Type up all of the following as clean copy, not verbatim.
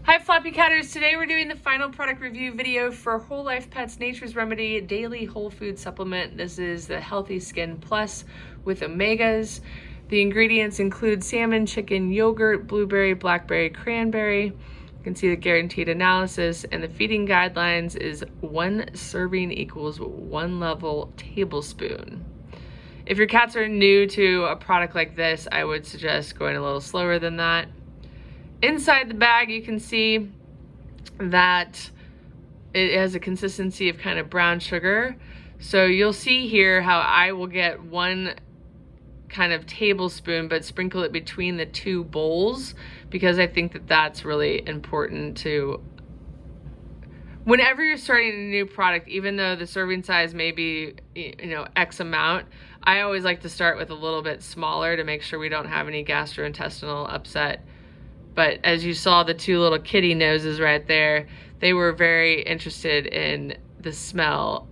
Hi Floppycatters, today we're doing the final product review video for Whole Life Pets Nature's Remedy Daily Whole Food Supplement. This is the Healthy Skin Plus with omegas. The ingredients include salmon, chicken, yogurt, blueberry, blackberry, cranberry. You can see the guaranteed analysis, and the feeding guidelines is 1 serving equals 1 level tablespoon. If your cats are new to a product like this, I would suggest going a little slower than that. Inside the bag, you can see that it has a consistency of kind of brown sugar. So you'll see here how I will get 1 kind of tablespoon, but sprinkle it between the 2 bowls, because I think that that's really important to, whenever you're starting a new product, even though the serving size may be, X amount, I always like to start with a little bit smaller to make sure we don't have any gastrointestinal upset. But as you saw, the 2 little kitty noses right there, they were very interested in the smell.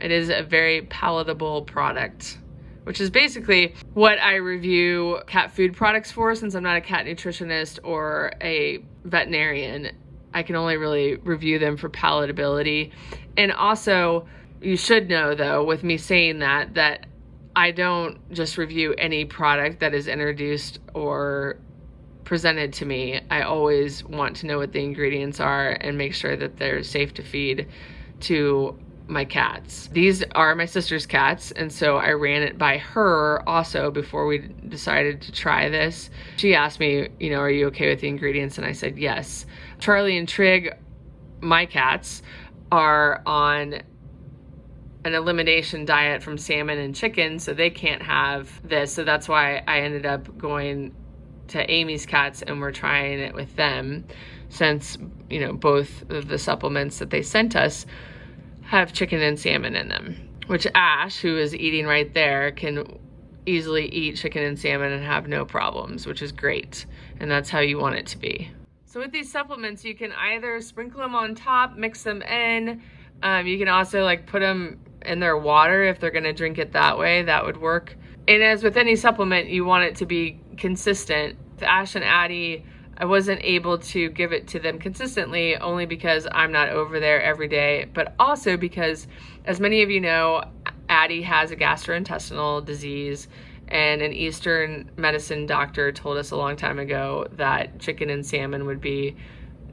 It is a very palatable product, which is basically what I review cat food products for. Since I'm not a cat nutritionist or a veterinarian, I can only really review them for palatability. And also, you should know though, with me saying that I don't just review any product that is introduced or presented to me. I always want to know what the ingredients are and make sure that they're safe to feed to my cats. These are my sister's cats, and so I ran it by her also before we decided to try this. She asked me, are you okay with the ingredients? And I said yes. Charlie and Trig, my cats, are on an elimination diet from salmon and chicken, so they can't have this. So that's why I ended up going to Amy's cats, and we're trying it with them, since both of the supplements that they sent us have chicken and salmon in them, which Ash, who is eating right there, can easily eat chicken and salmon and have no problems, which is great, and that's how you want it to be. So with these supplements, you can either sprinkle them on top, mix them in. You can also put them in their water if they're gonna drink it that way. That would work. And as with any supplement, you want it to be consistent. With Ash and Addie, I wasn't able to give it to them consistently, only because I'm not over there every day, but also because, as many of you know, Addie has a gastrointestinal disease, and an Eastern medicine doctor told us a long time ago that chicken and salmon would be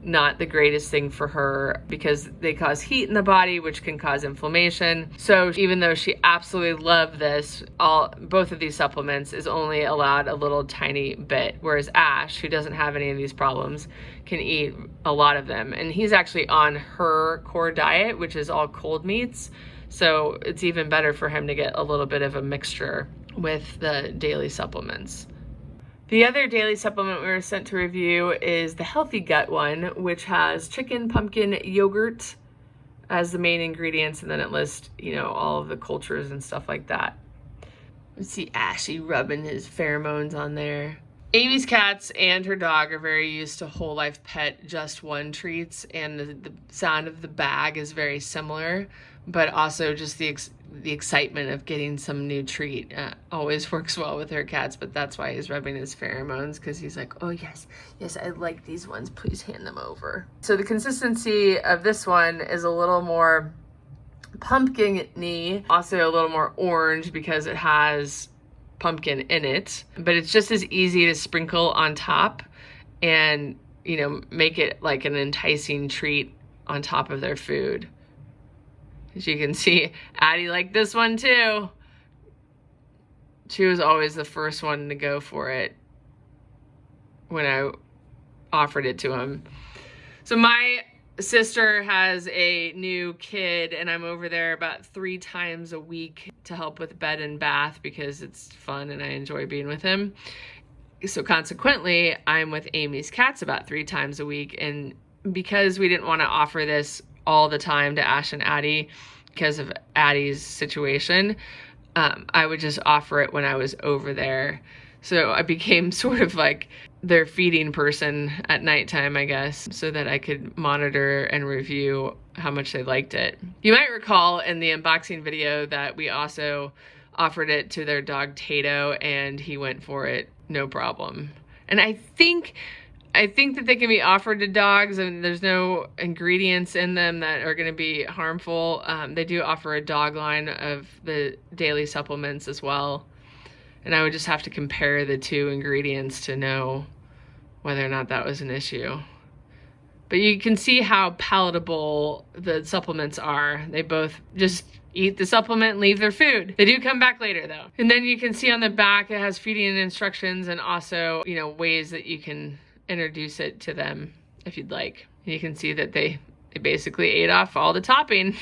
not the greatest thing for her because they cause heat in the body, which can cause inflammation. So even though she absolutely loved this, both of these supplements is only allowed a little tiny bit, whereas Ash, who doesn't have any of these problems, can eat a lot of them. And he's actually on her core diet, which is all cold meats. So it's even better for him to get a little bit of a mixture with the daily supplements. The other daily supplement we were sent to review is the Healthy Gut one, which has chicken, pumpkin, yogurt as the main ingredients, and then it lists, all of the cultures and stuff like that. Let's see Ashy rubbing his pheromones on there. Amy's cats and her dog are very used to Whole Life Pet Just One treats, and the sound of the bag is very similar, but also just the excitement of getting some new treat always works well with her cats. But that's why he's rubbing his pheromones, because he's like, oh yes, I like these ones, please hand them over. So the consistency of this one is a little more pumpkin-y, also a little more orange because it has pumpkin in it, but it's just as easy to sprinkle on top and make it like an enticing treat on top of their food. As you can see, Addie liked this one too. She was always the first one to go for it when I offered it to him. So my sister has a new kid, and I'm over there about 3 times a week to help with bed and bath because it's fun and I enjoy being with him. So consequently, I'm with Amy's cats about 3 times a week, and because we didn't want to offer this all the time to Ash and Addie because of Addie's situation, I would just offer it when I was over there. So I became sort of like their feeding person at nighttime, I guess, so that I could monitor and review how much they liked it. You might recall in the unboxing video that we also offered it to their dog Tato, and he went for it no problem. And I think I think that they can be offered to dogs, and there's no ingredients in them that are going to be harmful. They do offer a dog line of the daily supplements as well. And I would just have to compare the two ingredients to know whether or not that was an issue. But you can see how palatable the supplements are. They both just eat the supplement and leave their food. They do come back later though. And then you can see on the back it has feeding instructions and also, you know, ways that you can introduce it to them if you'd like. You can see that they basically ate off all the topping.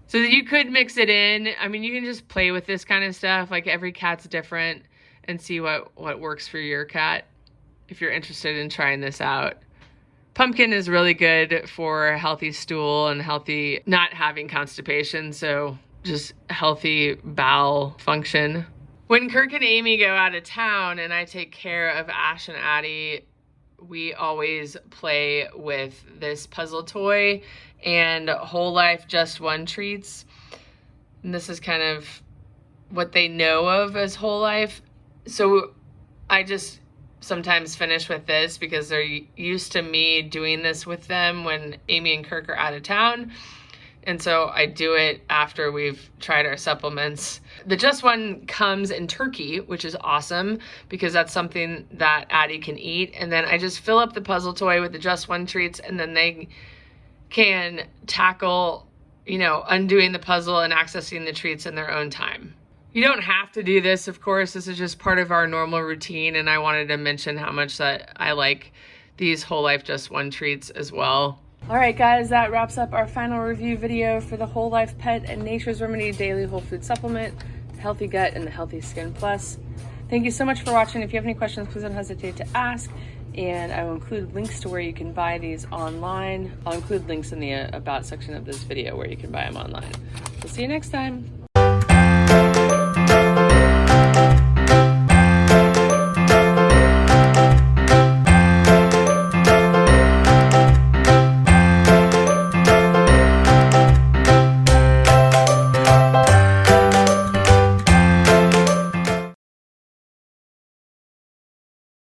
So that you could mix it in. I mean, you can just play with this kind of stuff. Like every cat's different, and see what works for your cat if you're interested in trying this out. Pumpkin is really good for healthy stool and healthy, not having constipation, so just healthy bowel function. When Kirk and Amy go out of town and I take care of Ash and Addie, we always play with this puzzle toy and Whole Life Just One treats. And this is kind of what they know of as Whole Life. So I just sometimes finish with this because they're used to me doing this with them when Amy and Kirk are out of town. And so I do it after we've tried our supplements. The Just One comes in turkey, which is awesome because that's something that Addie can eat. And then I just fill up the puzzle toy with the Just One treats, and then they can tackle, you know, undoing the puzzle and accessing the treats in their own time. You don't have to do this, of course. This is just part of our normal routine, and I wanted to mention how much that I like these Whole Life Just One treats as well. All right, guys, that wraps up our final review video for the Whole Life Pet and Nature's Remedy Daily Whole Food Supplement, the Healthy Gut and the Healthy Skin Plus. Thank you so much for watching. If you have any questions, please don't hesitate to ask, and I will include links to where you can buy these online. I'll include links in the About section of this video where you can buy them online. We'll see you next time.